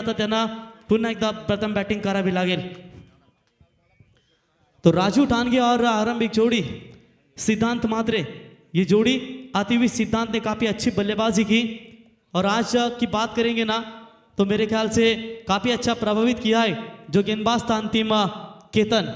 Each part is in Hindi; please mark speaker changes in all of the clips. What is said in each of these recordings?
Speaker 1: आता त्यांना पुन्हा एकदा प्रथम बॅटिंग करावी लागेल। तो राजू ठानगे और आरंभिक जोड़ी सिद्धांत मात्रे, ये जोड़ी आती हुई सिद्धांत ने काफी अच्छी बल्लेबाजी की और आज की बात करेंगे ना तो मेरे ख्याल से काफी अच्छा प्रभावित किया है जो गेंदबाज था अंतिम केतन।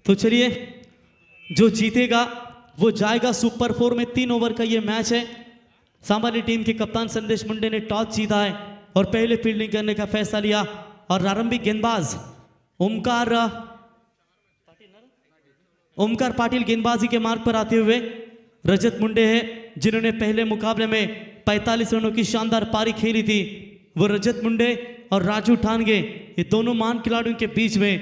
Speaker 1: तो चलिए, जो जीतेगा वो जाएगा सुपर 4 में। 3 ओवर का ये मैच है। सामान्य टीम के कप्तान संदेश मुंडे ने टॉस जीता है और पहले फील्डिंग करने का फैसला लिया और आरंभिक गेंदबाज ओमकार पाटिल गेंदबाजी के मार्ग पर आते हुए रजत मुंडे है जिन्होंने पहले मुकाबले में 45 रनों की शानदार पारी खेली थी। वो रजत मुंडे और राजू ठानगे, ये दोनों महान खिलाड़ियों के बीच में।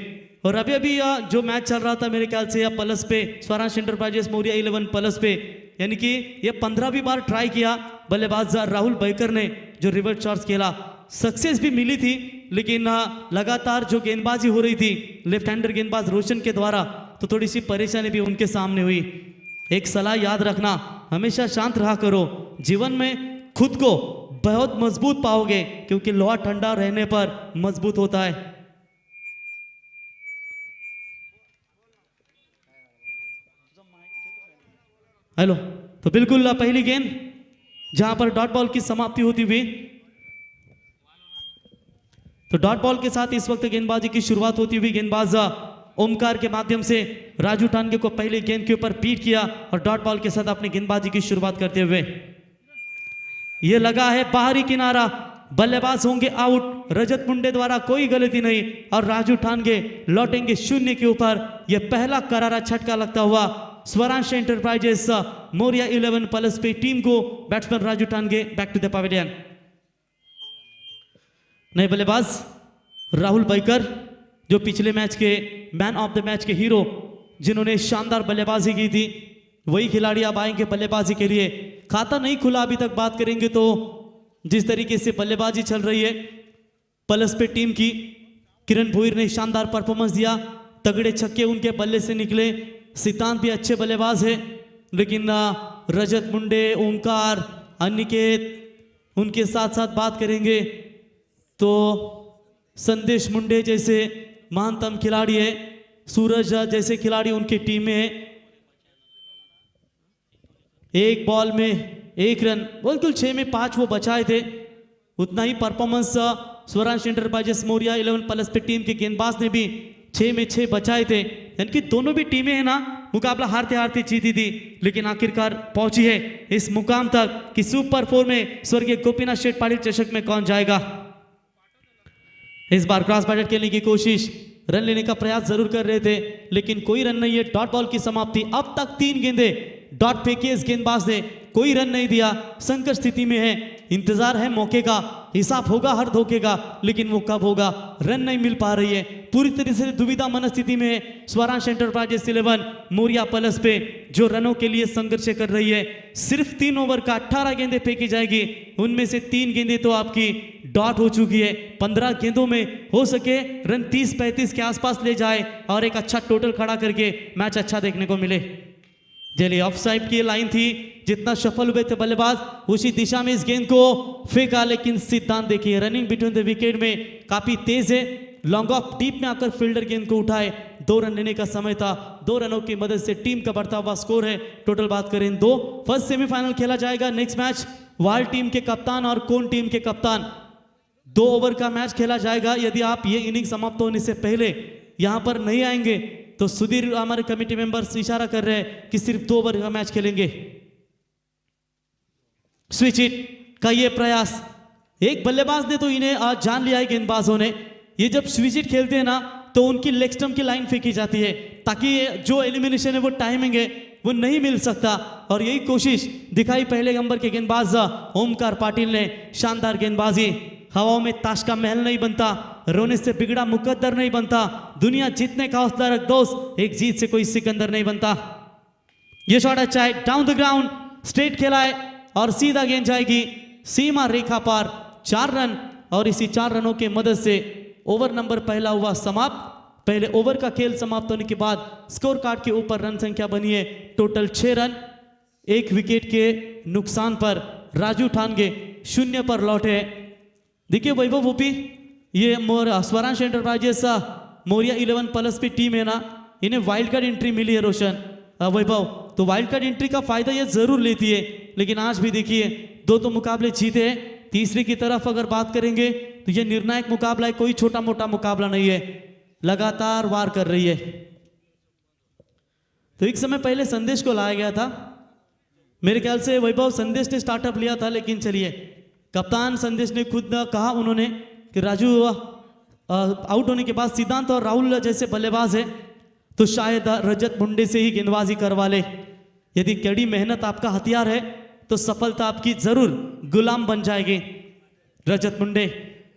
Speaker 1: और अभी अभी जो मैच चल रहा था मेरे ख्याल से प्लस पे स्वराज एंटरप्राइजेस मौर्या 11 प्लस पे, यानी कि ये 15वीं बार ट्राई किया बल्लेबाज राहुल बैकर ने जो रिवर्स शॉट्स खेला। सक्सेस भी मिली थी लेकिन लगातार जो गेंदबाजी हो रही थी लेफ्ट हैंडर गेंदबाज रोशन के द्वारा, तो थोड़ी सी परेशानी भी उनके सामने हुई। एक सलाह याद रखना, हमेशा शांत रहा करो। जीवन में खुद को बहुत मजबूत पाओगे क्योंकि लोहा ठंडा रहने पर मजबूत होता है। हेलो, तो बिल्कुल पहली गेंद जहां पर डॉट बॉल की समाप्ति होती हुई, तो डॉट बॉल के साथ इस वक्त गेंदबाजी की शुरुआत होती हुई गेंदबाज ओमकार के माध्यम से राजू ठानगे को पहले गेंद के ऊपर बीट किया और डॉट बॉल के साथ अपनी गेंदबाजी की शुरुआत करते हुए यह लगा है बाहरी किनारा, बल्लेबाज होंगे आउट। रजत मुंडे द्वारा कोई गलती नहीं और राजू ठानगे लौटेंगे शून्य के ऊपर। यह पहला करारा छटका लगता हुआ स्वराज एंटरप्राइजेस मौर्या 11 प्लस पे टीम को। Batsman Raju Thange back to the pavilion. नए बल्लेबाज राहुल बैकर जो पिछले मैच के मैन ऑफ द मैच के हीरो, जिन्होंने शानदार बल्लेबाजी की थी, वही खिलाड़ी अब आएंगे बल्लेबाजी के लिए। खाता नहीं खुला अभी तक बात करेंगे तो जिस तरीके से बल्लेबाजी चल रही है प्लस पे टीम की, किरण भोईर ने शानदार परफॉर्मेंस दिया, तगड़े छक्के उनके बल्ले से निकले। सिद्धांत भी अच्छे बल्लेबाज है लेकिन रजत मुंडे, ओंकार, अनिकेत, उनके साथ साथ बात करेंगे तो संदेश मुंडे जैसे महानतम खिलाड़ी है, सूरज जैसे खिलाड़ी उनकी टीम में है। एक बॉल में 1 रन, बिल्कुल 6 में 5 वो बचाए थे। उतना ही performance Swaraj enterprises Maurya 11 plus पे टीम के गेंदबाज ने भी 6 में 6 बचाए थे। यानी कि दोनों भी टीमें है ना मुकाबला हारते हारते जीती थी लेकिन आखिरकार पहुंची है इस मुकाम तक कि सुपर 4 में स्वर्गीय गोपीनाथ शेठ पाटिल चषक में कौन जाएगा। इस बार क्रॉस बैटर खेलने की कोशिश, रन लेने का प्रयास जरूर कर रहे थे लेकिन कोई रन नहीं है। डॉट बॉल की समाप्ति। अब तक 3 गेंदे डॉट फेंकी इस गेंदबाज ने, कोई रन नहीं दिया। संकट स्थिति में है, इंतजार है मौके का, हिसाब होगा हर धोखे का, लेकिन वो कब होगा, रन नहीं मिल पा रही है। पूरी तरह से दुविधा मनस्थिति में है स्वराज एंटरप्राइजेस 11 मौर्या प्लस पे जो रनों के लिए संघर्ष कर रही है। सिर्फ 3 ओवर का 18 गेंदें फेंकी जाएगी, उनमें से 3 गेंदें तो आपकी डॉट हो चुकी है। 15 गेंदों में हो सके रन 30-35 के आसपास ले जाए और एक अच्छा टोटल खड़ा करके मैच अच्छा देखने को मिले। चलिए, ऑफ साइड की लाइन थी, जितना सफल हुए थे बल्लेबाज उसी दिशा में इस गेंद को फेंका, लेकिन सिद्धांत देखिए रनिंग बिटवीन द विकेट में काफी तेज है। लॉन्ग ऑफ डीप में आकर फील्डर गेंद को उठाए, 2 रन लेने का समय था। 2 रनों की मदद से टीम का बढ़ता हुआ स्कोर है। टोटल बात करें 2। फर्स्ट सेमीफाइनल खेला जाएगा। नेक्स्ट मैच वाल टीम के कप्तान और कोन टीम के कप्तान, 2 ओवर का मैच खेला जाएगा। यदि आप ये इनिंग समाप्त होने से पहले यहां पर नहीं आएंगे तो सुधीर हमारे कमेटी मेंबर्स इशारा कर रहे हैं कि सिर्फ 2 ओवर का मैच खेलेंगे। स्विच इट का ये प्रयास, एक बल्लेबाज ने तो इन्हें आज जान लिया है गेंदबाजों ने। ये जब स्विच इट खेलते हैं ना तो उनकी लेग स्टंप की लाइन फेंकी जाती है ताकि जो एलिमिनेशन है वो टाइमिंग है वो नहीं मिल सकता। और यही कोशिश दिखाई पहले नंबर के गेंदबाज ओमकार पाटिल ने। शानदार गेंदबाजी। हवाओं में ताश का महल नहीं बनता, रोने से बिगड़ा मुकद्दर नहीं बनता, दुनिया जीतने का हौसला रख दोस्त, एक जीत से कोई सिकंदर नहीं बनता। ये शॉट अच्छा है, डाउन द ग्राउंड स्ट्रेट खेला है और सीधा गेंद जाएगी सीमा रेखा पार। 4 रन और इसी 4 रनों के मदद से ओवर नंबर पहला हुआ समाप्त। पहले ओवर का खेल समाप्त होने के बाद स्कोर कार्ड के ऊपर रन संख्या बनी है टोटल 6 रन। 1 विकेट के नुकसान पर राजू ठानगे 0 पर लौटे। देखिए वैभव ओपी, ये स्वरांश एंटरप्राइजेस मोरिया 11+ की टीम है ना, इन्हें वाइल्ड कार्ड एंट्री मिली है रोशन वैभव, तो वाइल्ड कार्ड एंट्री का फायदा ये जरूर लेती है। लेकिन आज भी देखिए 2 तो मुकाबले जीते हैं। तीसरे की तरफ अगर बात करेंगे तो ये निर्णायक मुकाबला है, कोई छोटा मोटा मुकाबला नहीं है, लगातार वार कर रही है। तो एक समय पहले संदेश को लाया गया था, मेरे ख्याल से वैभव संदेश ने स्टार्टअप लिया था, लेकिन चलिए कप्तान संदेश ने खुद कहा उन्होंने कि राजू आउट होने के बाद सिद्धांत और राहुल जैसे बल्लेबाज है तो शायद रजत मुंडे से ही गेंदबाजी करवा ले। यदि कड़ी मेहनत आपका हथियार है तो सफलता आपकी जरूर गुलाम बन जाएगी। रजत मुंडे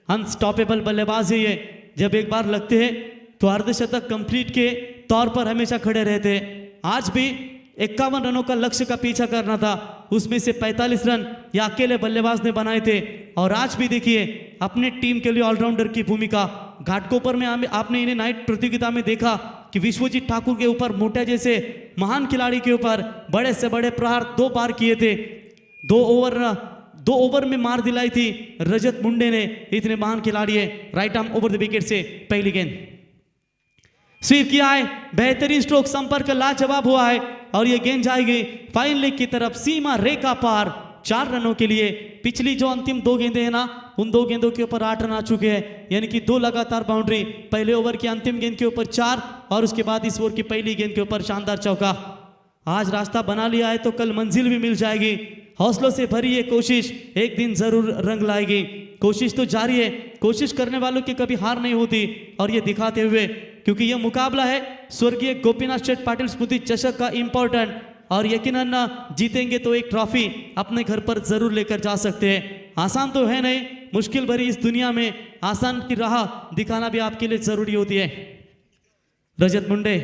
Speaker 1: अनस्टॉपेबल बल्लेबाज है ये, जब एक बार लगते हैं तो अर्धशतक कंप्लीट के तौर पर हमेशा खड़े रहते हैं। आज भी 51 रनों का लक्ष्य का पीछा करना था, उसमें से 45 रन या अकेले बल्लेबाज ने बनाए थे। और आज भी देखिए अपने टीम के लिए ऑलराउंडर की भूमिका। घाटकोपर में आपने इन्हें नाइट प्रतियोगिता में देखा कि विश्वजीत ठाकुर के ऊपर मोटे जैसे महान खिलाड़ी के ऊपर बड़े से बड़े प्रहार 2 बार किए थे। 2 ओवर में मार दिलाई थी रजत मुंडे ने, इतने महान खिलाड़ी है। Right arm over the wicket से पहली गेंद स्वीप किया है, बेहतरीन स्ट्रोक, संपर्क लाजवाब हुआ है और ये गेंद जाएगी फाइन लेग की तरफ सीमा रेखा पार 4 रनों के लिए। पिछली जो अंतिम 2 गेंदें हैं ना, उन 2 गेंदों के ऊपर 8 रन आ चुके हैं, यानी कि 2 लगातार बाउंड्री। पहले ओवर की अंतिम गेंद के ऊपर 4 और उसके बाद इस ओवर की पहली गेंद के ऊपर शानदार चौका। आज रास्ता बना लिया है तो कल मंजिल भी मिल जाएगी। हौसलों से भरी ये कोशिश एक दिन जरूर रंग लाएगी। कोशिश तो जारी है, कोशिश करने वालों की कभी हार नहीं होती। और ये दिखाते हुए, क्योंकि यह मुकाबला है स्वर्गीय गोपीनाथ शेठ पाटिल स्मृति चषक का इंपॉर्टेंट, और यकीनन जीतेंगे तो एक ट्रॉफी अपने घर पर जरूर लेकर जा सकते हैं। आसान तो है नहीं, मुश्किल भरी इस दुनिया में आसान की राह दिखाना भी आपके लिए जरूरी होती है। रजत मुंडे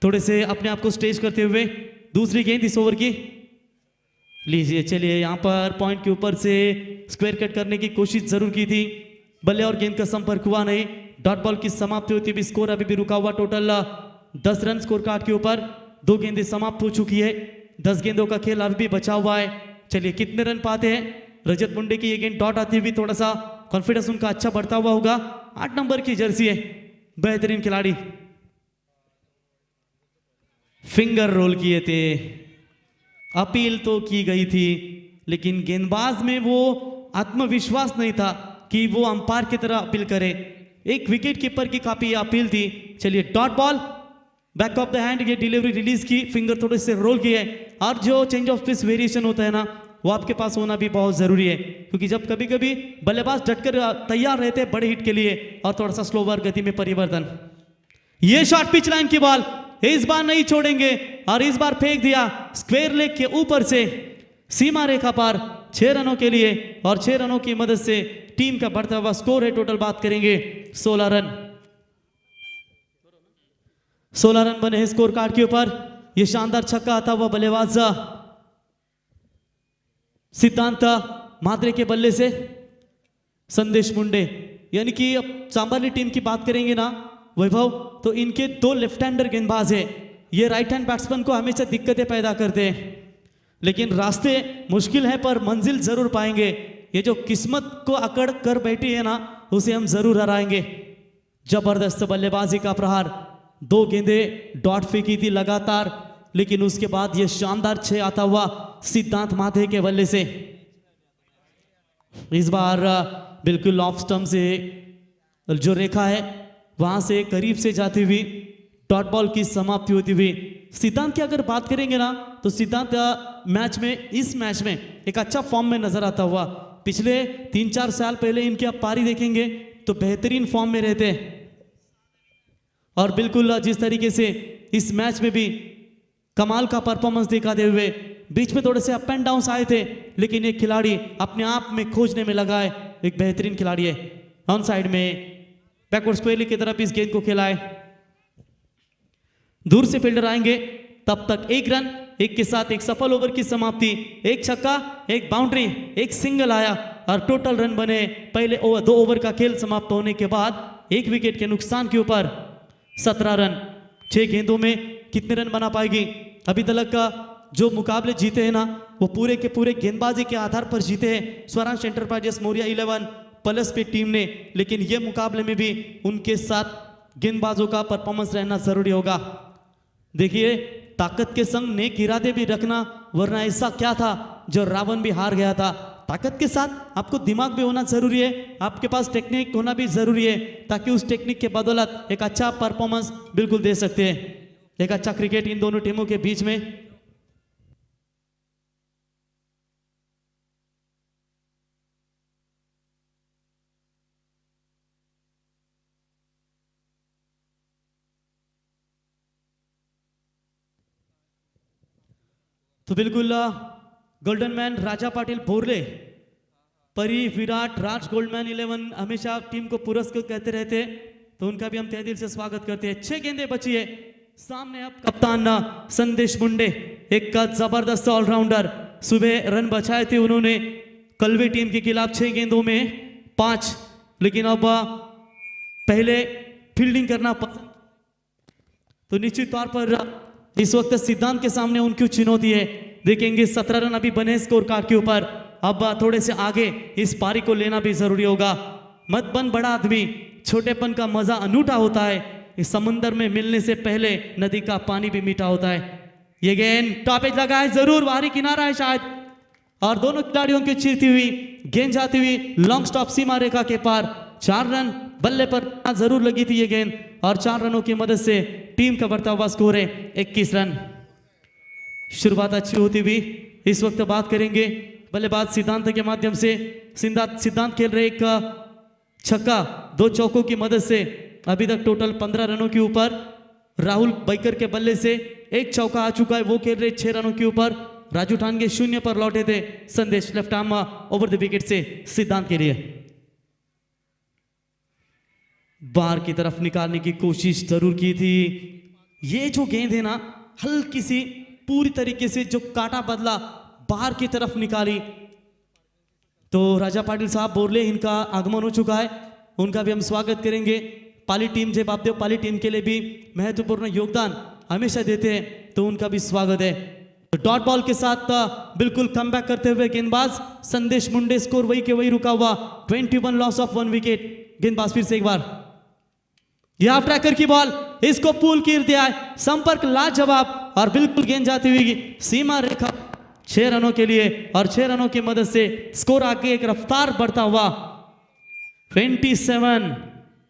Speaker 1: थोड़े से अपने आप को स्टेज करते हुए दूसरी गेंद इस ओवर की लीजिए। चलिए यहाँ पर पॉइंट के ऊपर से स्क्वायर कट करने की कोशिश जरूर की थी, बल्ले और गेंद का संपर्क हुआ नहीं। डॉट बॉल की समाप्ति होती भी स्कोर अभी भी रुका हुआ, टोटल 10 रन स्कोर कार्ड के ऊपर। 2 गेंदें समाप्त हो चुकी है, 10 गेंदों का खेल अभी भी बचा हुआ है। चलिए कितने रन पाते हैं रजत मुंडे की। ये गेंद डॉट आती हुई थोड़ा सा कॉन्फिडेंस उनका अच्छा बढ़ता हुआ होगा। 8 नंबर की जर्सी है, बेहतरीन खिलाड़ी। फिंगर रोल किए थे, अपील तो की गई थी, लेकिन गेंदबाज में वो आत्मविश्वास नहीं था कि वो अंपायर की तरह अपील करे। एक विकेट कीपर की काफी अपील थी। चलिए dot ball back of the hand, ये डिलीवरी रिलीज की, फिंगर थोड़े से रोल किए। और जो चेंज ऑफ स्पेस वेरिएशन होता है ना, वो आपके पास होना भी बहुत जरूरी है, क्योंकि जब कभी कभी बल्लेबाज डटकर तैयार रहते हैं बड़े हिट के लिए और थोड़ा सा स्लोवर गति में परिवर्तन। ये शॉट पिच लाइन की बॉल इस बार नहीं छोड़ेंगे और इस बार फेंक दिया स्क्वायर लेग के ऊपर से सीमा रेखा पार 6 रनों के लिए। और 6 रनों की मदद से टीम का बढ़ता हुआ स्कोर है, टोटल बात करेंगे 16 रन। 16 रन बने हैं स्कोर कार्ड के ऊपर। यह शानदार छक्का आता हुआ बल्लेबाज सिद्धांत मात्रे के बल्ले से संदेश मुंडे, यानी कि अब सांबाली टीम की बात करेंगे ना वैभव, तो इनके 2 लेफ्ट हैंडर गेंदबाज है। ये राइट हैंड बैट्समैन को हमेशा दिक्कतें पैदा करते हैं, लेकिन रास्ते मुश्किल है पर मंजिल जरूर पाएंगे। ये जो किस्मत को अकड़ कर बैठी है ना, उसे हम जरूर हराएंगे। जबरदस्त बल्लेबाजी का प्रहार, 2 गेंदें डॉट फेंकी थी लगातार, लेकिन उसके बाद ये शानदार 6 आता हुआ सिद्धांत माथे के बल्ले से। इस बार बिल्कुल ऑफ स्टंप से जो रेखा है वहां से करीब से जाती हुई डॉट बॉल की समाप्ति होती हुई। सिद्धांत की अगर बात करेंगे ना, तो सिद्धांत इस मैच में एक अच्छा फॉर्म में नजर आता हुआ। पिछले 3-4 साल पहले इनकी आप पारी देखेंगे तो बेहतरीन फॉर्म में रहते हैं। और बिल्कुल जिस तरीके से इस मैच में भी कमाल का परफॉर्मेंस दिखाते हुए बीच में थोड़े से अप एंड डाउन आए थे, लेकिन एक खिलाड़ी अपने आप में खोजने में लगा है, एक बेहतरीन खिलाड़ी है। ऑन साइड में बैकवर्ड स्क्वेयरली की तरफ इस गेंद को खेलाए, दूर से फील्डर आएंगे, तब तक एक रन, एक के साथ एक सफल ओवर की समाप्ति, एक छक्का, एक बाउंड्री, एक सिंगल आया और टोटल रन बने पहले 2 ओवर का खेल समाप्त होने के बाद 1 विकेट के नुकसान के ऊपर 17 रन। 6 गेंदों में कितने रन बना पाएगी? अभी तक का जो मुकाबले जीते हैं ना, वो पूरे के पूरे गेंदबाजी के आधार पर जीते हैं स्वराज एंटरप्राइजेस मौर्या 11 प्लस पे टीम ने, लेकिन ये मुकाबले में भी उनके साथ गेंदबाजों का परफॉर्मेंस रहना जरूरी होगा। देखिए, ताकत के संग नेक इरादे भी रखना, वरना ऐसा क्या था जो रावण भी हार गया था। ताकत के साथ आपको दिमाग भी होना जरूरी है, आपके पास टेक्निक होना भी जरूरी है, ताकि उस टेक्निक के बदौलत एक अच्छा परफॉर्मेंस बिल्कुल दे सकते हैं। एक अच्छा क्रिकेट इन दोनों टीमों के बीच में। तो बिल्कुल गोल्डन मैन राजा पाटिल बोरले, परी, विराट, राज गोल्डमैन 11 हमेशा टीम को पुरस्कृत कहते रहते हैं, तो उनका भी हम तहे दिल से स्वागत करते हैं। 6 गेंदें बची है, सामने अब कप्तान संदेश मुंडे, एक जबरदस्त ऑलराउंडर, सुबह रन बचाए थे उन्होंने कलवे टीम के खिलाफ 6 गेंदों में 5, लेकिन अब पहले फील्डिंग करना पसंद, तो निश्चित तौर पर इस वक्त सिद्धांत के सामने उनकी चुनौती है। देखेंगे 17 रन अभी बने स्कोर कार्ड के ऊपर, अब थोड़े से आगे इस पारी को लेना भी जरूरी होगा। मत बन बड़ा आदमी, छोटेपन का मजा अनूठा होता है, इस समंदर में मिलने से पहले नदी का पानी भी मीठा होता है। ये गेंद टॉपेज लगा है, जरूर बाहरी किनारा है शायद, और दोनों खिलाड़ियों की चीरती हुई गेंद जाती हुई लॉन्ग स्टॉप सीमा रेखा के पार। 4 रन बल्ले पर जरूर लगी थी ये गेंद, और 4 रनों की मदद से टीम का बढ़ता हुआ स्कोर है 21 रन। शुरुआत अच्छी होती हुई इस वक्त बात करेंगे बल्लेबाज सिद्धांत के माध्यम से। सिद्धांत खेल रहे एक छक्का 2 चौकों की मदद से, अभी तक टोटल 15 रनों के ऊपर। राहुल बैकर के बल्ले से एक चौका आ चुका है, वो खेल रहे 6 रनों के ऊपर। राजू ठानगे 0 पर लौटे थे। संदेश left arm over the wicket से सिद्धांत के लिए बाहर की तरफ निकालने की कोशिश जरूर की थी। ये जो गेंद है ना, हल्की सी पूरी तरीके से जो काटा बदला बाहर की तरफ निकाली, तो राजा पाटिल साहब बोरले, इनका आगमन हो चुका है, उनका भी हम स्वागत करेंगे। पाली टीम जय बापदेव पाली टीम के लिए भी महत्वपूर्ण योगदान हमेशा देते हैं, तो उनका भी स्वागत है। तो डॉट बॉल के साथ बिल्कुल कमबैक करते हुए गेंदबाज संदेश मुंडे, स्कोर वही के वही रुका हुआ 21 लॉस ऑफ 1 विकेट। गेंदबाज फिर से एक बार, यह हाफ ट्रैकर की बॉल, इसको पुल कीर दिया है, संपर्क लाजवाब, और बिल्कुल गेंद जाती हुई सीमा रेखा 6 रनों के लिए, और 6 रनों की मदद से स्कोर आगे एक रफ्तार बढ़ता हुआ 27।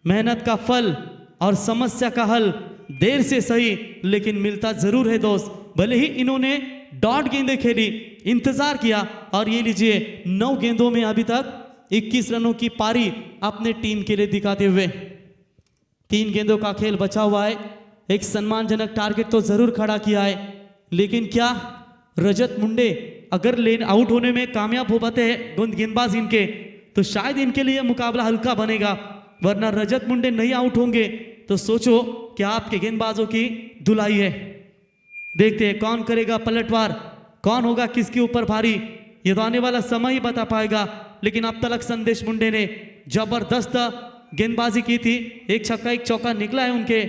Speaker 1: मेहनत का फल और समस्या का हल देर से सही लेकिन मिलता जरूर है दोस्त। भले ही इन्होंने डॉट गेंदें खेली, इंतजार किया, और ये लीजिए 9 गेंदों में अभी तक 21 रनों की पारी अपने टीम के लिए दिखाते हुए 3 गेंदों का खेल बचा हुआ है। एक सम्मानजनक टारगेट तो जरूर खड़ा किया है, लेकिन क्या रजत मुंडे अगर लेन आउट होने में कामयाब हो पाते हैं गेंदबाज इनके, तो शायद इनके लिए मुकाबला हल्का बनेगा, वरना रजत मुंडे नहीं आउट होंगे तो सोचो क्या आपके गेंदबाजों की धुलाई है। देखते हैं कौन करेगा पलटवार, कौन होगा किसके ऊपर भारी, ये तो आने वाला समय ही बता पाएगा। लेकिन अब तक संदेश मुंडे ने जबरदस्त गेंदबाजी की थी, एक छक्का एक चौका निकला है उनके।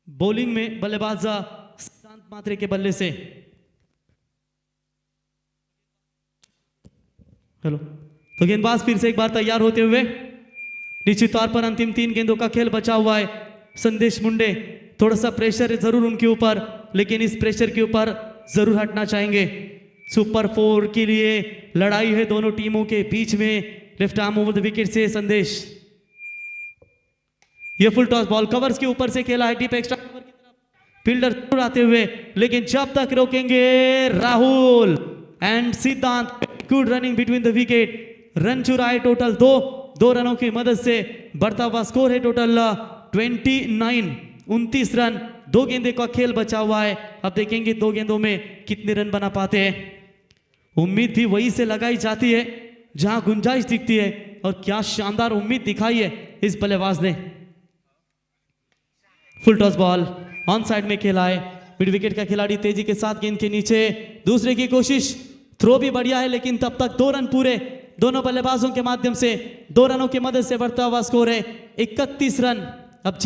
Speaker 1: बॉलिंग में बल्लेबाज सिद्धांत मात्रे के बल्ले से, हेलो, तो गेंदबाज फिर से एक बार तैयार होते हुए, निश्चित तौर पर अंतिम 3 गेंदों का खेल बचा हुआ है। संदेश मुंडे, थोड़ा सा प्रेशर है जरूर उनके ऊपर, लेकिन इस प्रेशर के ऊपर जरूर हटना चाहेंगे। सुपर 4 के लिए लड़ाई है दोनों टीमों के बीच में। Left arm over the wicket से संदेश, ये फुल टॉस बॉल कवर्स के ऊपर से खेला है, डीप एक्स्ट्रा कवर की तरफ फील्डर जरूर आते हुए, लेकिन जब तक रोकेंगे राहुल एंड सिद्धांत, good running between the wicket, run चुराए टोटल 2 रनों की मदद से बढ़ता हुआ स्कोर है टोटल 29 रन। 2 गेंदे का खेल बचा हुआ है। अब देखेंगे 2 गेंदों में कितने रन बना पाते हैं। उम्मीद भी वही से लगाई जाती है जहां गुंजाइश दिखती है, और क्या शानदार उम्मीद दिखाई है इस बल्लेबाज ने। Full toss ball on side में खेला है। मिड विकेट का खिलाड़ी तेजी के साथ गेंद के नीचे, दूसरे की कोशिश, थ्रो भी बढ़िया है लेकिन तब तक 2 रन पूरे दोनों बल्लेबाजों के माध्यम से। 2 रनों की मदद से बढ़ता हुआ स्कोर है 31 रन। अब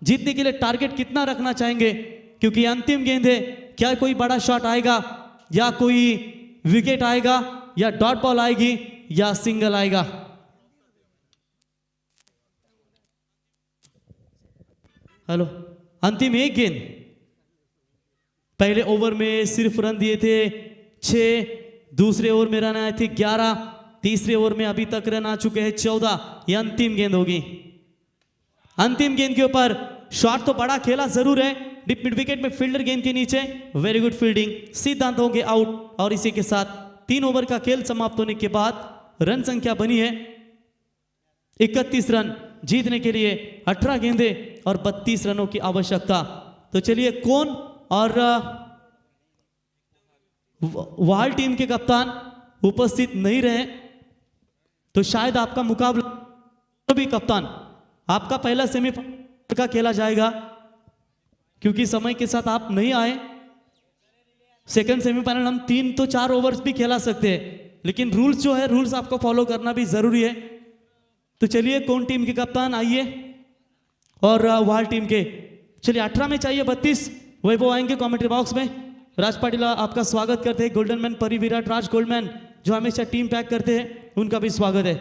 Speaker 1: जीतने के लिए टारगेट कितना रखना चाहेंगे, क्योंकि अंतिम गेंद है। क्या कोई बड़ा शॉट आएगा, या कोई विकेट आएगा, या डॉट बॉल आएगी, या सिंगल आएगा। हेलो, अंतिम 1 गेंद। पहले ओवर में सिर्फ रन दिए थे 6, दूसरे ओवर में रन आए थे 11, तीसरे ओवर में अभी तक रन आ चुके हैं 14। यह अंतिम गेंद होगी। अंतिम गेंद के ऊपर शॉट तो बड़ा खेला जरूर है, डिप मिड विकेट में फील्डर गेंद के नीचे, वेरी गुड फील्डिंग, सिद्धांत होंगे आउट। और इसी के साथ 3 ओवर का खेल समाप्त होने के बाद रन संख्या बनी है 31 रन। जीतने के लिए 18 गेंदे और 32 रनों की आवश्यकता। तो चलिए, कौन और वाल टीम के कप्तान उपस्थित नहीं रहे, तो शायद आपका मुकाबला भी कप्तान, आपका पहला सेमीफाइनल का खेला जाएगा, क्योंकि समय के साथ आप नहीं आए। सेकंड सेमीफाइनल हम 3 तो 4 ओवर्स भी खेला सकते हैं, लेकिन रूल्स जो है, रूल्स आपको फॉलो करना भी जरूरी है। तो चलिए, कौन टीम के कप्तान आइए, और वाल टीम के चलिए 18 में चाहिए 32, वही वो आएंगे कमेंट्री बॉक्स में। राज पाटिल आपका स्वागत करते हैं। गोल्डन मैन परी विराट राज गोल्डमैन जो हमेशा टीम पैक करते हैं, उनका भी स्वागत है।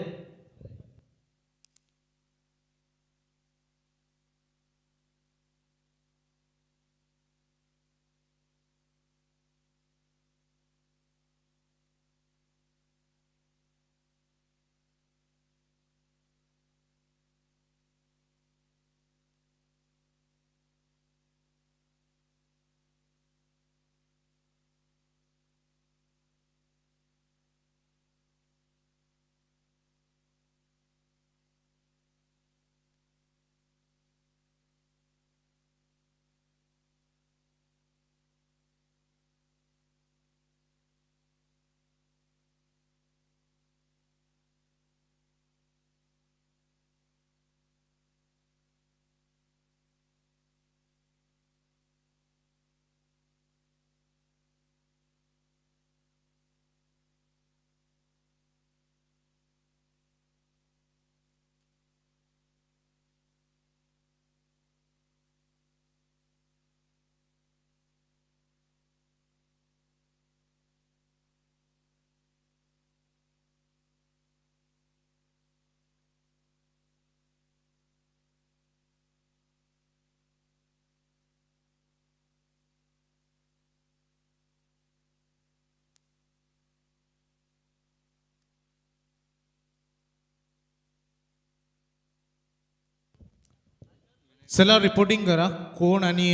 Speaker 2: चला रिपोर्टिंग करा, कोण आणि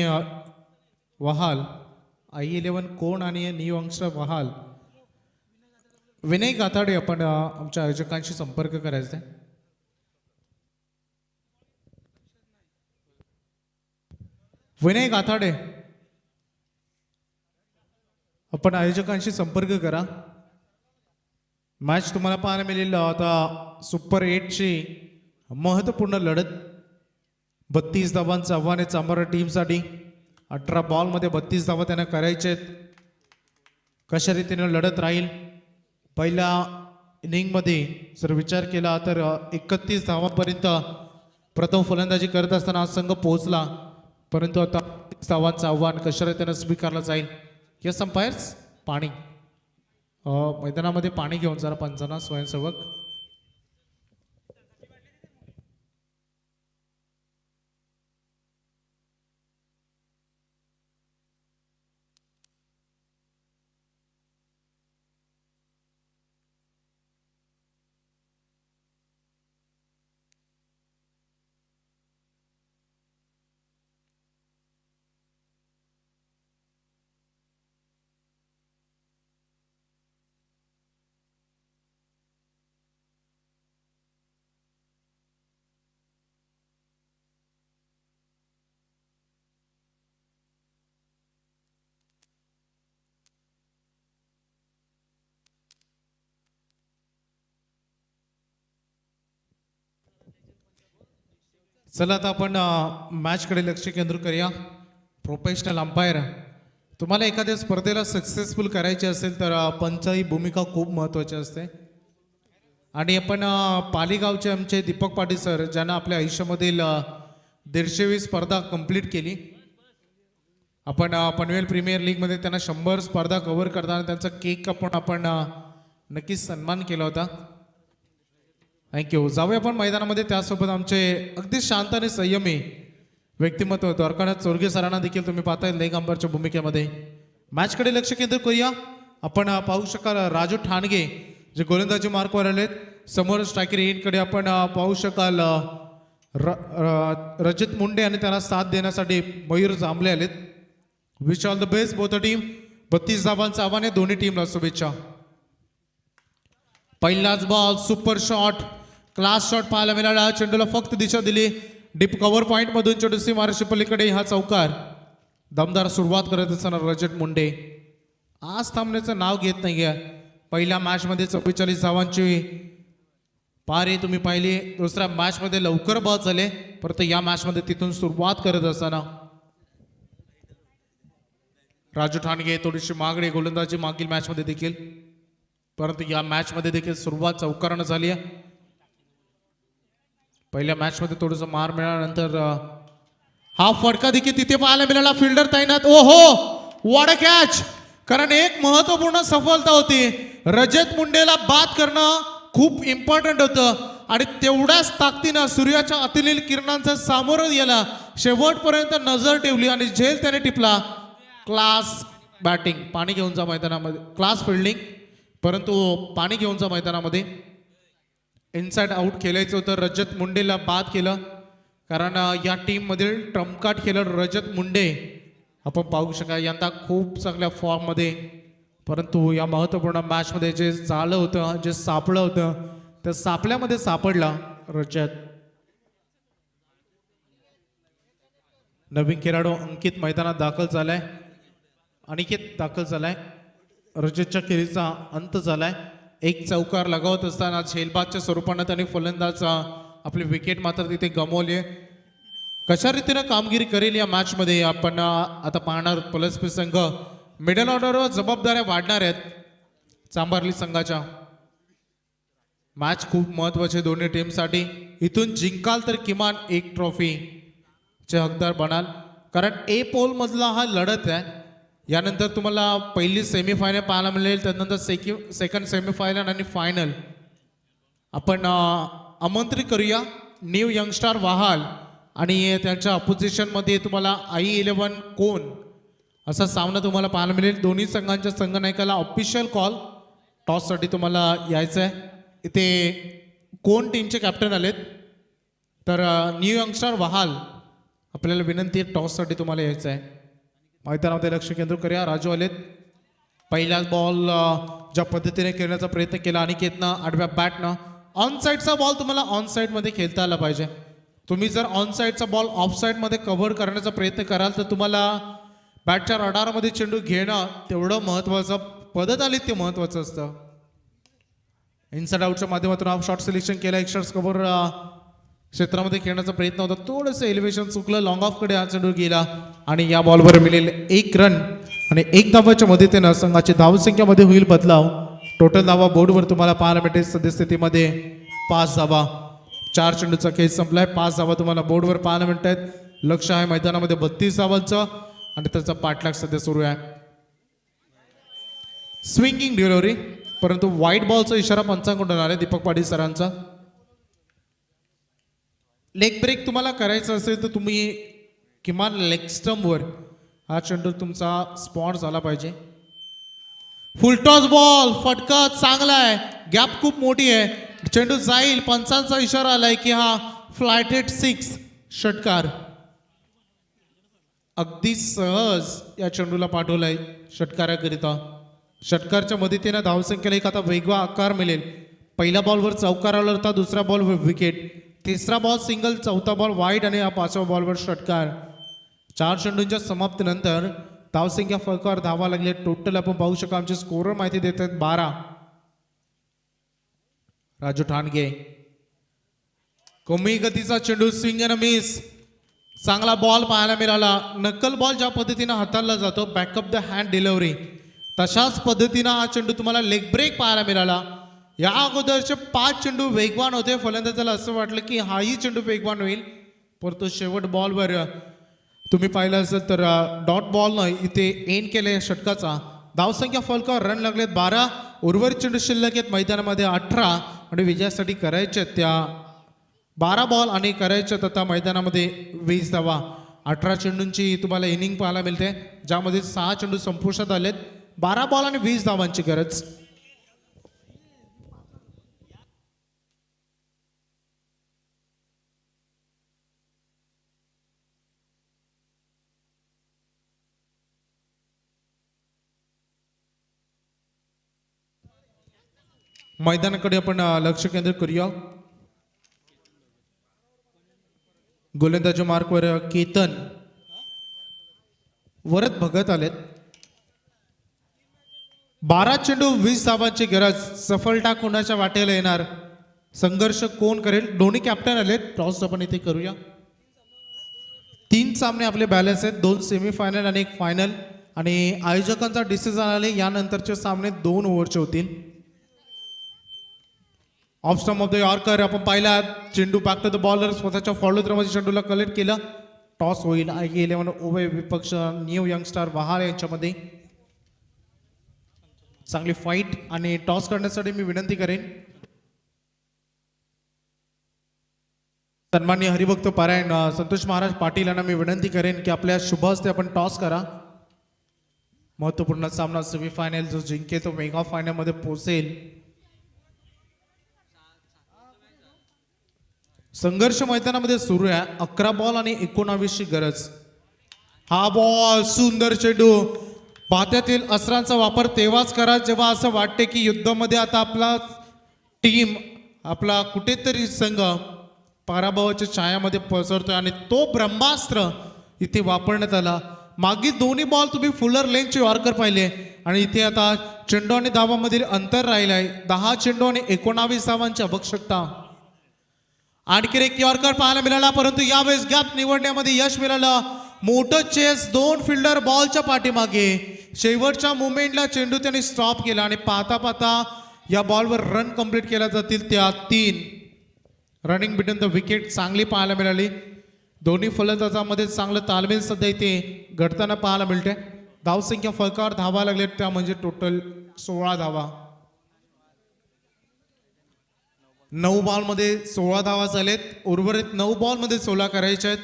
Speaker 2: वहाल, I11 कोण आणि न्यू अंश वहाल, विनय गाथाडे आपण आमच्या आयोजकांशी संपर्क करायचा आहे। विनय गाथाडे, आपण आयोजकांशी संपर्क करा। मॅच तुम्हाला पाहायला मिळेल आता सुपर 8 ची महत्त्वपूर्ण लढत। 32 धावांचं आव्हान आहे चांभार टीमसाठी। 18 बॉलमध्ये 32 धावा त्यांना करायचे आहेत। कशा रीतीने लढत राहील, पहिल्या इनिंगमध्ये जर विचार केला तर 31 धावांपर्यंत प्रथम फलंदाजी करत असताना हा संघ पोहोचला, परंतु आता 30 धावांचं आव्हान कशा रीतीने स्वीकारलं जाईल। यस अंपायर्स, पाणी मैदानामध्ये पाणी घेऊन जरा पंचांना स्वयंसेवक। चला आता आपण मॅचकडे लक्ष केंद्रित करूया. प्रोफेशनल अंपायर, तुम्हाला एखाद्या स्पर्धेला सक्सेसफुल करायचे असेल तर पंचाही भूमिका खूप महत्त्वाची असते. आणि आपण पालीगावचे आमचे दीपक पाटील सर, ज्यांना आपल्या आयुष्यामधील 150वी स्पर्धा कंप्लीट केली. आपण पनवेल प्रीमियर लीगमध्ये त्यांना 100 स्पर्धा कव्हर करताना त्यांचा केक कापून आपण नक्कीच सन्मान केला होता. थँक्यू. जाऊया आपण मैदानामध्ये. त्यासोबत आमचे अगदी शांत आणि संयमी व्यक्तिमत्व द्वारकानाथ चोरगे सरांना देखील तुम्ही पाहताय लेग अंपायरच्या भूमिकेमध्ये. मॅचकडे लक्ष केंद्रित करूया. आपण पाहू शकाल राजू ठाणगे जे गोलंदाजी मार्कवर आलेत. समोर स्ट्रायकर एंडकडे आपण पाहू शकाल रजत मुंडे आणि त्याला साथ देण्यासाठी मयूर जांभळे आलेत. Wish all the best both team. 32 धावांचं आव्हान आहे दोन्ही टीमला. शुभेच्छा. पहिलाच ball, super shot, class shot पाहायला मिळाला. चेंडूला फक्त दिशा दिली डीप कव्हर पॉइंट मधून. चेंडू सीमारेषे पलीकडे हा चौकार. दमदार सुरुवात करत असताना रजत मुंडे आज थांबण्याचं नाव घेत नाहीये. पहिल्या मॅचमध्ये 44 धावांची पारी तुम्ही पाहिली. दुसऱ्या मॅचमध्ये लवकर बाद झाले, परंतु या मॅचमध्ये तिथून सुरुवात करत असताना राजू ठाणगे थोडीशी मागणी गोलंदाजी मागील मॅचमध्ये देखील, परंतु या मॅचमध्ये देखील सुरुवात चौकारानं झाली आहे. पहिल्या मॅचमध्ये थोडंसं मार मिळाल्यानंतर हा फटका देखील तिथे पाहायला मिळाला. फिल्डर तैनात. ओहो, व्हॉट अ कॅच. कारण एक महत्वपूर्ण सफलता होती. रजत मुंडेला बाद करणं खूप इम्पॉर्टंट होतं आणि तेवढ्याच ताकदीनं सूर्याच्या अतिनील किरणांचा सामोरं गेला. शेवटपर्यंत नजर ठेवली आणि झेल त्याने टिपला. क्लास बॅटिंग, पाणी घेऊन जा मैदानामध्ये. क्लास फिल्डिंग, परंतु पाणी घेऊन जा मैदानामध्ये. इनसाइड आउट खेळायचं होतं. रजत मुंडेला बाद केलं कारण या टीममधील ट्रम्पकार्ड खेळाडू रजत मुंडे आपण पाहू शका यंदा खूप चांगल्या फॉर्ममध्ये, परंतु या महत्त्वपूर्ण मॅचमध्ये जे झालं होतं, जे सापडलं होतं, त्या सापल्यामध्ये सापडला रजत. नवीन खेळाडू अंकित मैदानात दाखल झालाय. अनिकेत दाखल झालाय. रजतच्या खेळीचा अंत झालाय. एक चौकार लगावत असताना झेलबादच्या स्वरूपानं त्यांनी फलंदाज आपली विकेट मात्र तिथे गमावली. कशा रीतीनं कामगिरी करेल या मॅचमध्ये आपण आता पाहणार. पलसपी संघ मिडल ऑर्डरवर जबाबदाऱ्या वाढणार आहेत चांभारली संघाच्या. मॅच खूप महत्वाची दोन्ही टीमसाठी. इथून जिंकाल तर किमान एक ट्रॉफी चे हकदार बनाल, कारण ए पोल मधला हा लढत आहे. यानंतर तुम्हाला पहिली सेमीफायनल पाहायला मिळेल, त्यानंतर सेकंड सेमीफायनल आणि फायनल. आपण आमंत्रित करूया न्यू यंगस्टार वाहाल आणि त्यांच्या अपोजिशनमध्ये तुम्हाला i11 कोण असा सामना तुम्हाला पाहायला मिळेल. दोन्ही संघांच्या संघनायकाला ऑफिशियल कॉल. टॉससाठी तुम्हाला यायचं आहे. इथे कोण टीमचे कॅप्टन आलेत तर न्यू यंगस्टार वाहाल आपल्याला विनंती आहे टॉससाठी तुम्हाला यायचं आहे. मैदानामध्ये लक्ष केंद्रित करूया. राजू आलेत. पहिलाच बॉल ज्या पद्धतीने खेळण्याचा प्रयत्न केला अनिकेतनं आडव्या बॅटनं. ऑन साईडचा बॉल तुम्हाला ऑन साईडमध्ये खेळता आला पाहिजे. तुम्ही जर ऑन साईडचा बॉल ऑफ साईडमध्ये कव्हर करण्याचा प्रयत्न कराल तर तुम्हाला बॅटच्या रडारमध्ये चेंडू घेणं तेवढं महत्त्वाचं, पद्धत आली ते महत्त्वाचं असतं. इनसाइड आउटच्या माध्यमातून हाफ शॉट सिलेक्शन केलं. एक शॉट्स कव्हर क्षेत्रामध्ये खेळण्याचा प्रयत्न होता. थोडंसं एलिव्हेशन चुकलं. लॉंग ऑफकडे हा चेंडू गेला आणि या बॉलवर मिळेल 1 रन आणि 1 धावाच्या मदतीनं संघाची धावसंख्येमध्ये होईल बदलाव. टोटल धावा बोर्डवर तुम्हाला पाहायला मिळते. सद्यस्थितीमध्ये 5 धावा. 4 चेंडूचा खेळ संपलाय. 5 धावा तुम्हाला बोर्डवर पाहायला मिळत आहेत. लक्ष आहे मैदानामध्ये 32 धावांचं आणि त्याचा पाठलाग सध्या सुरू आहे. स्विंगिंग डिलिव्हरी, परंतु व्हाईट बॉलचा इशारा पंचांकडून आला दीपक पाटील सरांचा. लेग ब्रेक तुम्हाला करायचं असेल तर तुम्ही किमान लेग स्टंपवर हा चेंडू तुमचा स्पॉट झाला पाहिजे. फुलटॉस बॉल, फटका चांगला आहे. गॅप खूप मोठी आहे. चेंडू जाईल. पंचांचा इशारा आलाय की हा फ्लायटेड 6 षटकार. अगदी सहज या चेंडूला पाठवलाय षटकाराकरिता. षटकारच्या मदतीने धावसंख्येला एक आता वेगळा आकार मिळेल. पहिल्या बॉलवर चौकार आला होता, दुसऱ्या बॉलवर विकेट, तिसरा बॉल सिंगल, चौथा बॉल वाईड आणि 5व्या बॉलवर षटकार. 4 चेंडूंच्या समाप्तीनंतर धावसंख्या फरकावर धावा लागले. टोटल आपण पाहू शका. आमचे स्कोरर माहिती देत आहेत 12. राजू ठाणगे कमी गतीचा चेंडू स्विंग अँड मिस. चांगला बॉल पाहायला मिळाला. नक्कल बॉल ज्या पद्धतीनं हाताळला जातो बॅकअप द हँड डिलिव्हरी, तशाच पद्धतीनं हा चेंडू तुम्हाला लेग ब्रेक पाहायला मिळाला. या अगोदरचे 5 चेंडू वेगवान होते. फलंदाजाला असं वाटलं की हाही चेंडू वेगवान होईल, परंतु शेवट बॉलवर तुम्ही पाहिलं असेल तर डॉट बॉलनं इथे एंड केले षटकाचा. धावसंख्या फलकावर रन लागलेत 12. उर्वरित चेंडू शिल्लक आहेत मैदानामध्ये 18 आणि विजयासाठी करायचे त्या 12 बॉल आणि करायच्यात आता मैदानामध्ये 20 धावा. 18 चेंडूंची तुम्हाला इनिंग पाहायला मिळते, ज्यामध्ये 6 चेंडू संपुष्टात आलेत. 12 बॉल आणि 20 धावांची गरज. मैदानाकडे आपण लक्ष केंद्रित करूया. गोलंदाजी मार्कवर केतन वरद भगत आलेत. 12 चेंडू 20 धावांची गरज. सफलता कोणाच्या वाटेला येणार, संघर्ष कोण करेल? दोन्ही कॅप्टन आलेत. टॉस आपण इथे करूया. 3 सामने आपले बॅलन्स आहेत, 2 सेमीफायनल आणि 1 फायनल. आणि आयोजकांचा डिसिजन आले यानंतरचे सामने 2 ओव्हरचे होतील. Off stump of the yorker आपण पाहिला. चेंडू बॅक टू द बॉलर, स्वतःच्या फॉलो थ्रोमध्ये चेंडूला कलेक्ट केलं. टॉस होईल. IE11 उभय विपक्ष न्यू यंगस्टार वहाळ यांच्यामध्ये. चांगली फाईट आणि टॉस करण्यासाठी मी विनंती करेन सन्माननीय हरिभक्त पारायण संतोष महाराज पाटील यांना मी विनंती करेन की आपल्या शुभ हस्ते आपण टॉस करा. महत्वपूर्ण सामना सेमीफायनल जो जिंकेल तो मेगा फायनल मध्ये पोहोचेल. संघर्ष मैदानामध्ये सुरू आहे. 11 बॉल आणि 19 ची गरज. हा बॉल सुंदर चेंडू. पात्यातील अस्त्रांचा वापर तेव्हाच करा जेव्हा असं वाटते की युद्धामध्ये आता आपला टीम, आपला कुठेतरी संघ पराभवाच्या छायामध्ये पसरतोय आणि तो ब्रह्मास्त्र इथे वापरण्यात आला. मागील दोन्ही बॉल तुम्ही फुलर लेनचे यॉर्कर पाहिले आणि इथे आता चेंडू आणि धावांमधील अंतर राहिलं आहे. 10 चेंडू आणि 19 धावांची आवश्यकता. आणखी एक यॉर्कर पाहायला मिळाला, परंतु यावेळेस गॅप निवडण्यामध्ये यश मिळालं. मोठं चेस, 2 फिल्डर बॉलच्या पाठीमागे. शेवटच्या मुवमेंटला चेंडू त्यांनी स्टॉप केला आणि पाहता पाहता या बॉलवर रन कंप्लीट केल्या जातील त्या 3. रनिंग बिटवीन द विकेट चांगली पाहायला मिळाली. दोन्ही फलंदाजांमध्ये चांगलं तालमेल सध्या इथे घडताना पाहायला मिळते. धावसंख्या फलकावर धावा लागलेत त्या म्हणजे टोटल 16 धावा. 9 बॉलमध्ये 16 धावा झालेत. उर्वरित 9 बॉलमध्ये 16 करायचे आहेत.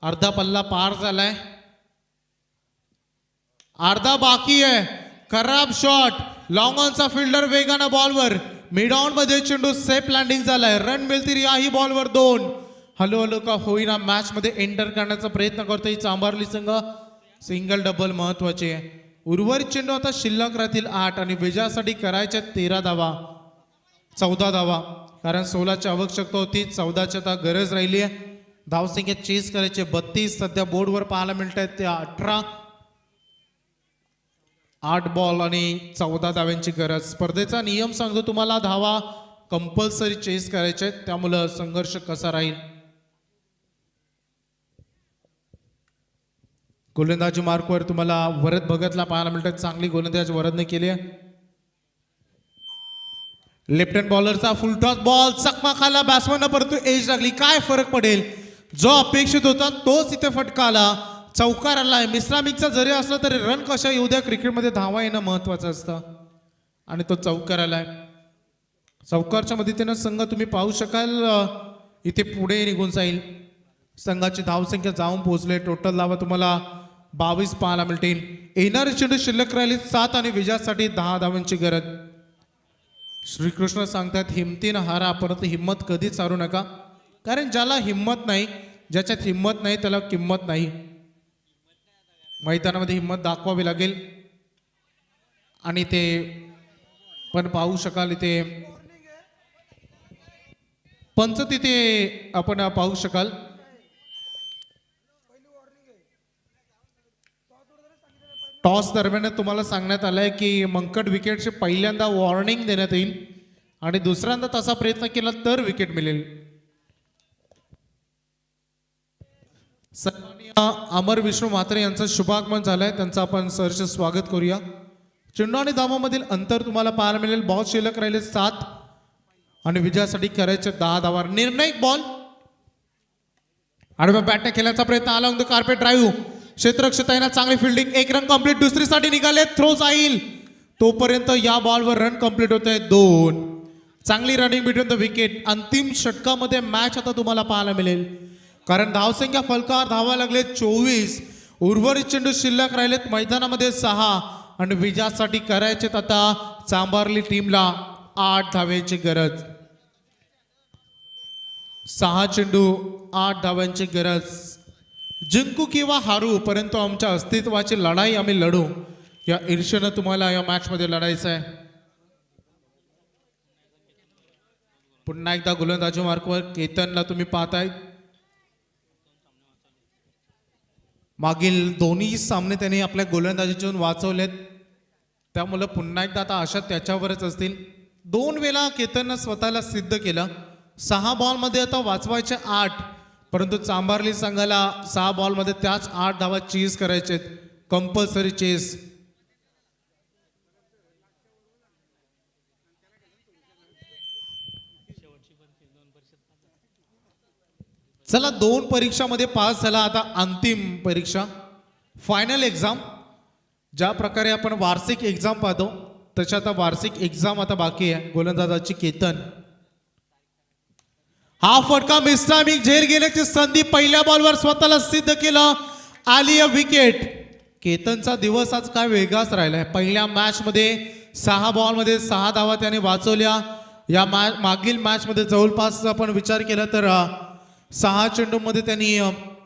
Speaker 2: अर्धा पल्ला पार झालाय, अर्धा बाकी आहे. खराब शॉट, लॉंग ऑनचा फिल्डर वेगानं बॉलवर. मिड ऑन मध्ये चेंडू सेफ लँडिंग झालाय. रन मिळतील याही बॉलवर 2. हलो हलो का होईना मॅच मध्ये एंटर करण्याचा प्रयत्न करतोय चांभारली संघ. सिंगल डबल महत्वाचे आहे. उर्वरित चेंडू आता शिल्लक राहतील 8 आणि विजयासाठी करायच्या 13 धावा, 14 धावा. कारण 16ची आवश्यकता होती, 14ची आता गरज राहिली आहे. धावसंख्या चेस करायचे 32 सध्या बोर्डवर पाहायला मिळत आहेत ते 18. 8 बॉल आणि 14 धाव्यांची गरज. स्पर्धेचा नियम सांगतो तुम्हाला धावा कंपल्सरी चेस करायचे आहेत, त्यामुळं संघर्ष कसा राहील. गोलंदाजी मार्कवर तुम्हाला वरद भगतला पाहायला मिळतात. चांगली गोलंदाजी वरदने केली आहे. लेफ्ट हँड बॉलरचा फुल टॉस बॉल चकमा खाला बॅट्समॅनला, परंतु एज लागली. काय फरक पडेल, जो अपेक्षित होता तोच इथे फटका आला. चौकार आलाय. मिश्रामिकचा जरी असला तरी रन कशा येऊ द्या, क्रिकेटमध्ये धावा येणं महत्वाचं असतं आणि तो चौकार आलाय. चौकारच्या मदतीनं संघ तुम्ही पाहू शकाल इथे पुढे निघून जाईल. संघाची धावसंख्या जाऊन पोहोचले. टोटल धावा तुम्हाला 22 पाहायला मिळतील. येणारे चेंडू शिल्लक राहिली 7 आणि विजयासाठी 10 धावांची गरज. श्रीकृष्ण सांगतात हिमतीनं हारा, परंतु हिम्मत कधीच हारू नका. कारण ज्याला हिम्मत नाही, ज्याच्यात हिम्मत नाही त्याला किंमत नाही. मैदानामध्ये हिम्मत दाखवावी लागेल आणि ते पण पाहू शकाल इथे पंच तिथे आपण पाहू शकाल. टॉस दरम्यान तुम्हाला सांगण्यात आलंय की मंकड विकेटची पहिल्यांदा वॉर्निंग देण्यात येईल आणि दुसऱ्यांदा तसा प्रयत्न केला तर विकेट मिळेल. सन्माननीय अमर विष्णू म्हात्रे यांचं शुभागमन झालंय, त्यांचं आपण सहर्ष स्वागत करूया. चेंडू आणि धावांमधील अंतर तुम्हाला पाहायला मिळेल. बॉल शिल्लक राहिले 7 आणि विजयासाठी करायचे 10 धावा. निर्णायक बॉल आडव्या बॅटने खेळण्याचा प्रयत्न. अलॉंग द कार्पेट ड्राईव्ह, क्षेत्ररक्षकांना चांगली फिल्डिंग. एक रन कंप्लीट. दुसरीसाठी निघाले. थ्रो जाईल तोपर्यंत या बॉलवर रन कंप्लीट होत आहे 2. चांगली रनिंग बिटवीन द विकेट. अंतिम षटकामध्ये मॅच आता तुम्हाला पाहायला मिळेल, कारण धावसंख्या फलकावर धावा लागले 24. उर्वरित चेंडू शिल्लक राहिलेत मैदानामध्ये 6 आणि विजयासाठी करायचे आता चांभारली टीमला 8 धाव्यांची गरज. 6 चेंडू 8 धाव्यांची गरज. जिंकू किंवा हारू, परंतु आमच्या अस्तित्वाची लढाई आम्ही लढू, या ईर्ष्येनं तुम्हाला या मॅच मध्ये लढायचं आहे. पुन्हा एकदा गोलंदाजी मार्कवर केतनला तुम्ही पाहताय. मागील दोन्ही सामने त्यांनी आपल्या गोलंदाजीतून वाचवलेत, त्यामुळे पुन्हा एकदा आता आशा त्याच्यावरच असतील. 2 वेळा केतननं स्वतःला सिद्ध केलं. 6 बॉलमध्ये आता वाचवायचे 8, परंतु चांभारली संघाला 6 बॉलमध्ये त्याच 8 धावा चेस करायचे, कंपल्सरी चेस. चला, 2 परीक्षामध्ये पास झाला. आता अंतिम परीक्षा, फायनल एक्झाम. ज्या प्रकारे आपण वार्षिक एक्झाम पाहतो तशा आता वार्षिक एक्झाम आता बाकी आहे. गोलंदाजाची केतन. हा फटका मिस टायमिंग, झेल गेल्याची संधी. पहिल्या बॉलवर स्वतःला सिद्ध केलं. आली विकेट. केतनचा दिवस आज काय वेगळाच राहिलाय. पहिल्या मॅच मध्ये 6 बॉलमध्ये 6 धावा त्याने वाचवल्या. या मागील मॅच मध्ये जवळपास आपण विचार केला तर 6 चेंडूमध्ये त्यांनी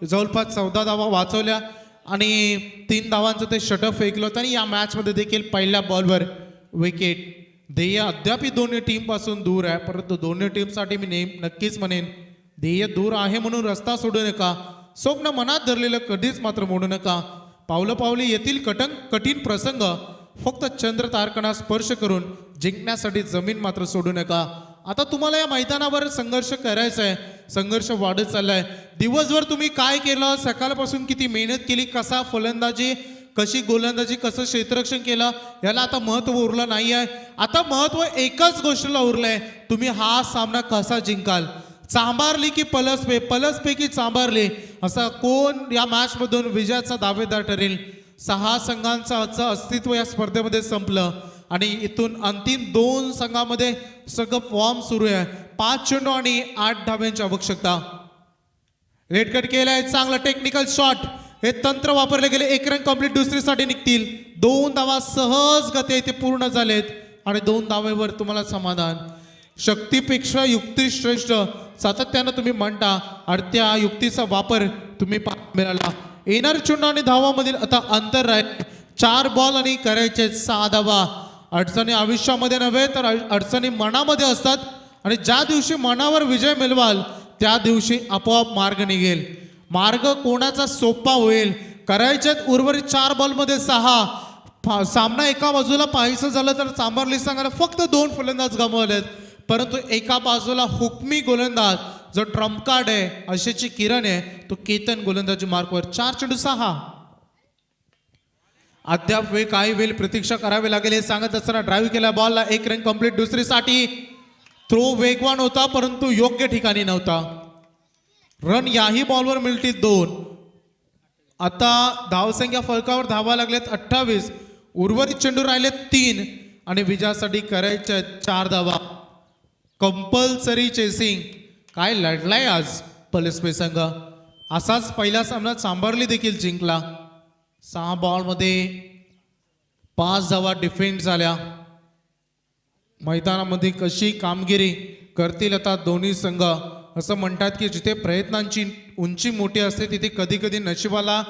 Speaker 2: जवळपास 14 धावा वाचवल्या आणि 3 धावांचं ते षटक फेकलं होतं. आणि या मॅचमध्ये देखील पहिल्या बॉलवर विकेट. ध्येय अद्याप दोन्ही टीम पासून दूर आहे, परंतु दोन्ही टीमसाठी मी नक्कीच म्हणेन, ध्येय दूर आहे म्हणून रस्ता सोडू नका. स्वप्न मनात धरलेलं कधीच मात्र मोडू नका. पावलं पावली येथील कठीण प्रसंग फक्त चंद्र तारकांना स्पर्श करून जिंकण्यासाठी जमीन मात्र सोडू नका. आता तुम्हाला या मैदानावर संघर्ष करायचा आहे. संघर्ष वाढत चाललाय. दिवसभर तुम्ही काय केलं, सकाळपासून किती मेहनत केली, कसा फलंदाजी, कशी गोलंदाजी, कसं क्षेत्ररक्षण केलं, याला आता महत्व उरलं नाही आहे. आता महत्व एकच गोष्टीला उरलंय, तुम्ही हा सामना कसा जिंकाल. चांभारली की पलसपे, पलसपे की चांभारली, असा कोण या मॅच मधून विजयाचा दावेदार ठरेल. 6 संघांचं अस्तित्व या स्पर्धेमध्ये संपलं आणि इथून अंतिम 2 संघामध्ये सगळं फॉर्म सुरू आहे. 5 चेंडू आणि 8 धाव्यांची आवश्यकता. रेड कट केलाय, चांगला टेक्निकल शॉट. हे तंत्र वापरले गेले. 1 रन कंप्लीट. दुसरीसाठी निघतील. 2 धावा सहज गती इथे पूर्ण झालेत आणि 2 धावेवर तुम्हाला समाधान. शक्तीपेक्षा युक्ती श्रेष्ठ सातत्यानं तुम्ही म्हणता आणि त्या युक्तीचा वापर तुम्ही मिळाला. येणार चेंडू आणि धावामधील आता अंतर आहे 4 बॉल आणि करायचे 6 धावा. अडचणी आयुष्यामध्ये नव्हे तर अडचणी मनामध्ये असतात आणि ज्या दिवशी मनावर विजय मिळवाल त्या दिवशी आपोआप मार्ग निघेल. मार्ग कोणाचा सोपा होईल. करायचे उर्वरित 4 बॉलमध्ये 6. सामना एका बाजूला पाहायचं झालं तर चांभारली संघाला फक्त 2 फलंदाज गमावलेत, परंतु एका बाजूला हुकमी गोलंदाज जो ट्रम्प कार्ड आहे, आशेची किरण आहे, तो केतन गोलंदाजी मार्कवर. 4 चेंडू 6. अद्याप काही वेळ प्रतीक्षा करावी लागेल हे सांगत असताना ड्राईव्ह केला बॉलला. 1 रन कंप्लीट. दुसरीसाठी थ्रो वेगवान होता परंतु योग्य ठिकाणी नव्हता. रन याही बॉलवर मिळतील 2. आता धावसंख्या फलकावर धावा लागल्यात 28. उर्वरित चेंडू राहिलेत 3 आणि विजयासाठी करायचे 4 धावा. Compulsory chasing. काय लढलाय आज पलसपे संघ. असाच पहिला सामना चांभारली देखील जिंकला. 6 बॉलमध्ये 5 धावा डिफेंड झाल्या. मैदानामध्ये कशी कामगिरी करतील आता दोन्ही संघ. असं म्हणतात की जिथे प्रयत्नांची उंची मोठी असते तिथे कधी कधी नशिबाला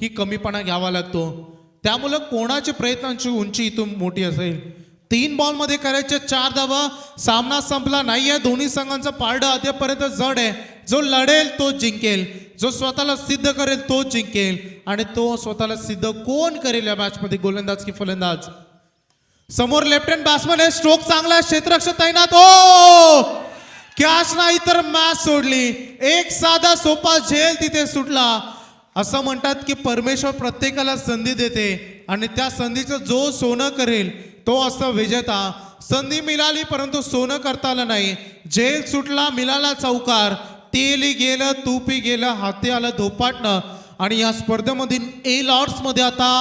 Speaker 2: ही कमीपणा घ्यावा लागतो. त्यामुळं कोणाची प्रयत्नांची उंची इथून मोठी असेल. 3 बॉलमध्ये करायचे 4 धावा. सामना संपला नाहीये. दोन्ही संघांचं पारडं अद्यापर्यंत जड आहे. जो लढेल तो जिंकेल, जो स्वतःला सिद्ध करेल तो जिंकेल. आणि तो स्वतःला सिद्ध कोण करेल या मॅच मध्ये, गोलंदाज की फलंदाज. समोर लेफ्ट हँड बॅट्समन आहे. स्ट्रोक चांगला आहे. क्षेत्ररक्षक तैनात. ओ कॅच नाही तर मॅच सोडली. एक साधा सोपा झेल तिथे सुटला असं म्हणतात की परमेश्वर प्रत्येकाला संधी देते आणि त्या संधीचं जो सोनं करेल तो असतो विजेता. संधी मिळाली परंतु सोनं करता आलं नाही. जेल सुटला मिळाला चौकार, तेली गेलं तुपी गेलं हाती आलं धोपाटणं. आणि या स्पर्धेमधील ए लॉर्ड्स मध्ये आता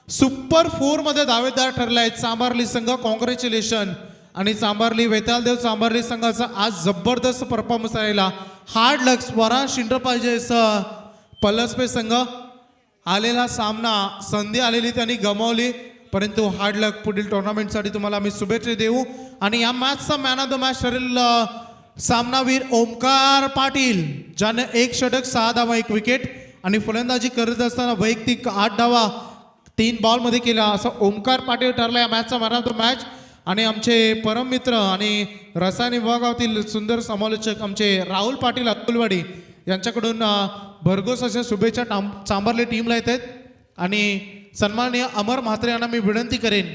Speaker 2: सुपर 4 मध्ये दावेदार ठरलाय चांभारली संघ. कॉंग्रॅच्युलेशन. आणि चांभारली वेतालदेव चांभारली संघाचा आज जबरदस्त परफॉर्मन्स राहिला. हार्ड लक स्वरा शिंड पाहिजे पलसपे संघ आलेला सामना संधी आलेली त्यांनी गमावली परंतु हार्ड लक पुढील टुर्नामेंटसाठी तुम्हाला आम्ही शुभेच्छा देऊ. आणि या मॅचचा मॅन ऑफ द मॅच ठरेल सामनावीर ओमकार पाटील ज्याने 1 षटक 6 धावा 1 विकेट आणि फलंदाजी करत असताना वैयक्तिक 8 धावा 3 बॉलमध्ये केला असा ओमकार पाटील ठरला या मॅचचा मॅन ऑफ द मॅच. आणि आमचे परम मित्र आणि रसायन विभागातील सुंदर समालोचक आमचे राहुल पाटील अतुलवाडी यांच्याकडून भरघोस अशा शुभेच्छा चांभारली टीमला येत आहेत. आणि सन्माननीय अमर म्हात्रे यांना मी विनंती करेन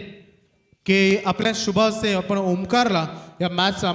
Speaker 2: की आपल्या शुभ हस्ते आपण ओमकारला या मॅचचा